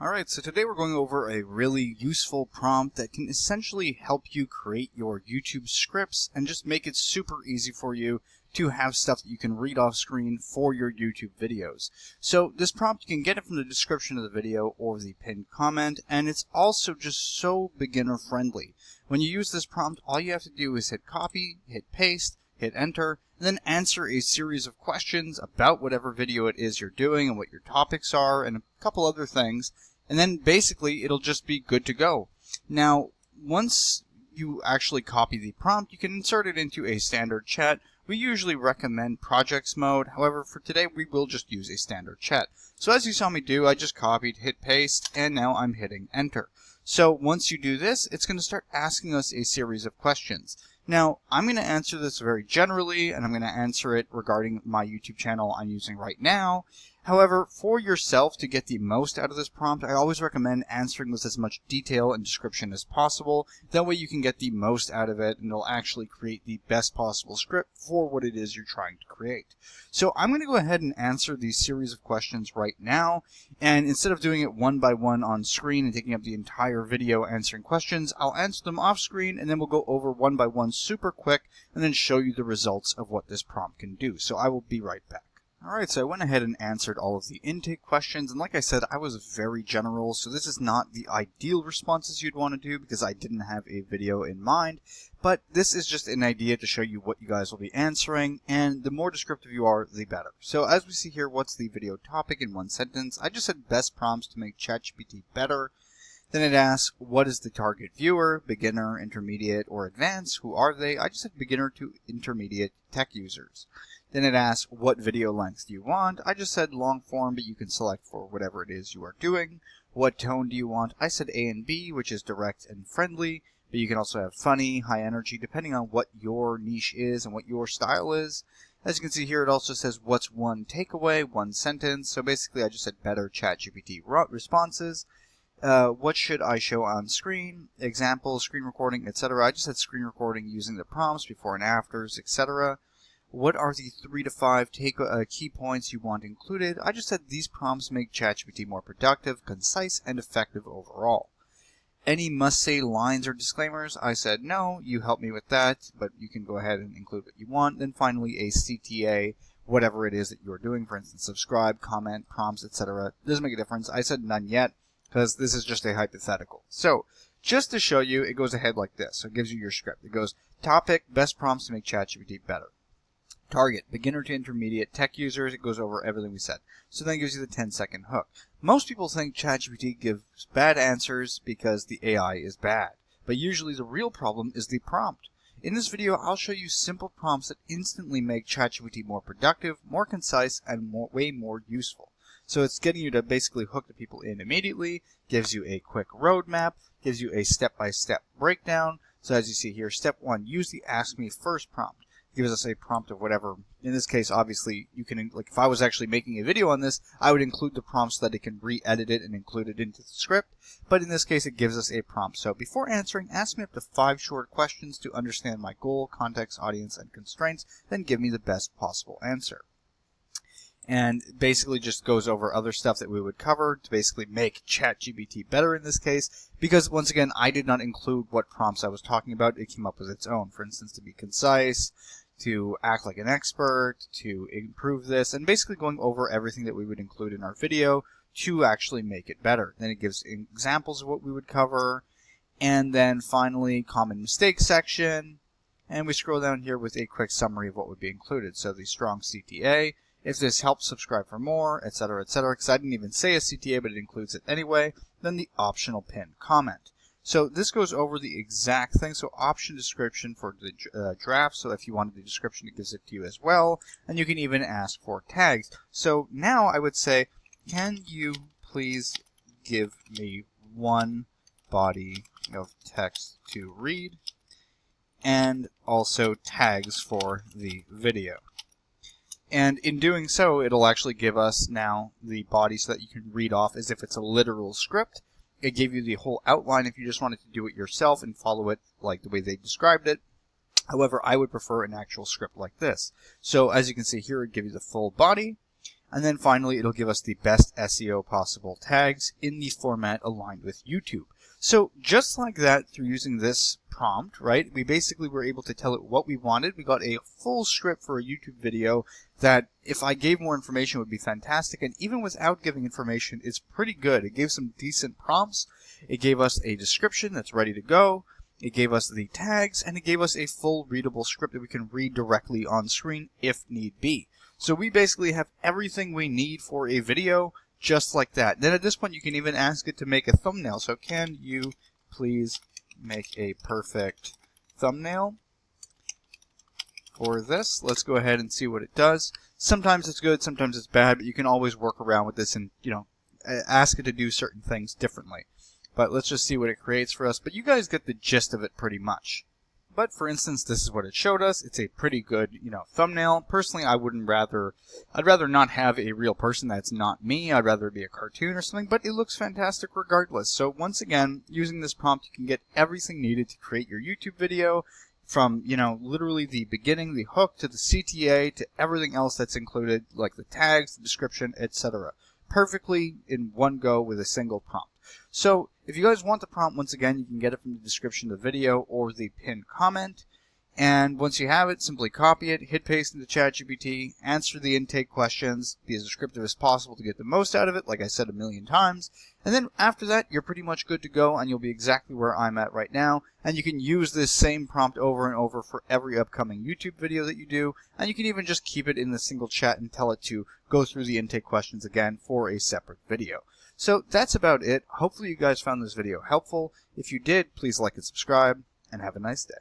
Alright, so today we're going over a really useful prompt that can essentially help you create your YouTube scripts and just make it super easy for you to have stuff that you can read off screen for your YouTube videos. So this prompt, you can get it from the description of the video or the pinned comment, and it's also just so beginner friendly. When you use this prompt, all you have to do is hit copy, hit paste, hit enter, and then answer a series of questions about whatever video it is you're doing and what your topics are and a couple other things. And then basically it'll just be good to go. Now, once you actually copy the prompt, you can insert it into a standard chat. We usually recommend projects mode. However, for today, we will just use a standard chat. So as you saw me do, I just copied, hit paste, and now I'm hitting enter. So once you do this, it's going to start asking us a series of questions. Now, I'm going to answer this very generally, and I'm going to answer it regarding my YouTube channel I'm using right now. However, for yourself to get the most out of this prompt, I always recommend answering with as much detail and description as possible. That way you can get the most out of it, and it'll actually create the best possible script for what it is you're trying to create. So I'm going to go ahead and answer these series of questions right now, and instead of doing it one by one on screen and taking up the entire video answering questions, I'll answer them off screen, and then we'll go over one by one super quick, and then show you the results of what this prompt can do. So I will be right back. Alright, so I went ahead and answered all of the intake questions, and like I said, I was very general, so this is not the ideal responses you'd want to do because I didn't have a video in mind, but this is just an idea to show you what you guys will be answering, and the more descriptive you are, the better. So as we see here, what's the video topic in one sentence? I just said best prompts to make ChatGPT better. Then it asks, what is the target viewer, beginner, intermediate, or advanced? Who are they? I just said beginner to intermediate tech users. Then it asks, what video length do you want? I just said long form, but you can select for whatever it is you are doing. What tone do you want? I said A and B, which is direct and friendly, but you can also have funny, high energy, depending on what your niche is and what your style is. As you can see here, it also says, what's one takeaway, one sentence. So basically, I just said better ChatGPT responses. What should I show on screen? Examples, screen recording, etc. I just said screen recording using the prompts, before and afters, etc. What are the 3 to 5 key points you want included? I just said these prompts make ChatGPT more productive, concise, and effective overall. Any must-say lines or disclaimers? I said no, you help me with that, but you can go ahead and include what you want. Then finally a CTA, whatever it is that you're doing, for instance, subscribe, comment, prompts, etc. Doesn't make a difference. I said none yet, because this is just a hypothetical. So, just to show you, it goes ahead like this. So it gives you your script. It goes, topic, best prompts to make ChatGPT better. Target, beginner to intermediate tech users. It goes over everything we said. So then it gives you the 10-second hook. Most people think ChatGPT gives bad answers because the AI is bad. But usually the real problem is the prompt. In this video, I'll show you simple prompts that instantly make ChatGPT more productive, more concise, and way more useful. So it's getting you to basically hook the people in immediately, gives you a quick roadmap, gives you a step-by-step breakdown. So as you see here, step 1, use the Ask Me First prompt. Gives us a prompt of whatever. In this case, obviously, you can, like, if I was actually making a video on this, I would include the prompt so that it can re-edit it and include it into the script. But in this case, it gives us a prompt. So before answering, ask me up to 5 short questions to understand my goal, context, audience, and constraints, then give me the best possible answer. And basically just goes over other stuff that we would cover to basically make ChatGPT better in this case. Because, once again, I did not include what prompts I was talking about. It came up with its own. For instance, to be concise, to act like an expert, to improve this, and basically going over everything that we would include in our video to actually make it better. Then it gives examples of what we would cover, and then finally, common mistakes section, and we scroll down here with a quick summary of what would be included. So the strong CTA, if this helps, subscribe for more, etc., etc., because I didn't even say a CTA, but it includes it anyway. Then the optional pinned comment. So this goes over the exact thing. So option description for the draft. So if you wanted the description, it gives it to you as well. And you can even ask for tags. So now I would say, can you please give me one body of text to read? And also tags for the video. And in doing so, it'll actually give us now the body so that you can read off as if it's a literal script. It gave you the whole outline if you just wanted to do it yourself and follow it like the way they described it. However, I would prefer an actual script like this. So as you can see here, it gives you the full body. And then finally, it'll give us the best SEO possible tags in the format aligned with YouTube. So just like that, through using this prompt, right, we basically were able to tell it what we wanted. We got a full script for a YouTube video that, if I gave more information, would be fantastic. And even without giving information, it's pretty good. It gave some decent prompts. It gave us a description that's ready to go. It gave us the tags, and it gave us a full readable script that we can read directly on screen if need be. So we basically have everything we need for a video just like that. Then at this point, you can even ask it to make a thumbnail. So can you please make a perfect thumbnail for this? Let's go ahead and see what it does. Sometimes it's good, sometimes it's bad, but you can always work around with this and, ask it to do certain things differently. But let's just see what it creates for us. But you guys get the gist of it pretty much. But for instance, this is what it showed us. It's a pretty good, thumbnail. Personally, I'd rather not have a real person that's not me. I'd rather it be a cartoon or something, but it looks fantastic regardless. So once again, using this prompt, you can get everything needed to create your YouTube video, from, literally the beginning, the hook, to the CTA, to everything else that's included, like the tags, the description, etc. Perfectly in one go with a single prompt. So if you guys want the prompt, once again, you can get it from the description of the video or the pinned comment. And once you have it, simply copy it, hit paste into ChatGPT, answer the intake questions, be as descriptive as possible to get the most out of it, like I said a million times. And then after that, you're pretty much good to go, and you'll be exactly where I'm at right now. And you can use this same prompt over and over for every upcoming YouTube video that you do. And you can even just keep it in the single chat and tell it to go through the intake questions again for a separate video. So that's about it. Hopefully you guys found this video helpful. If you did, please like and subscribe, and have a nice day.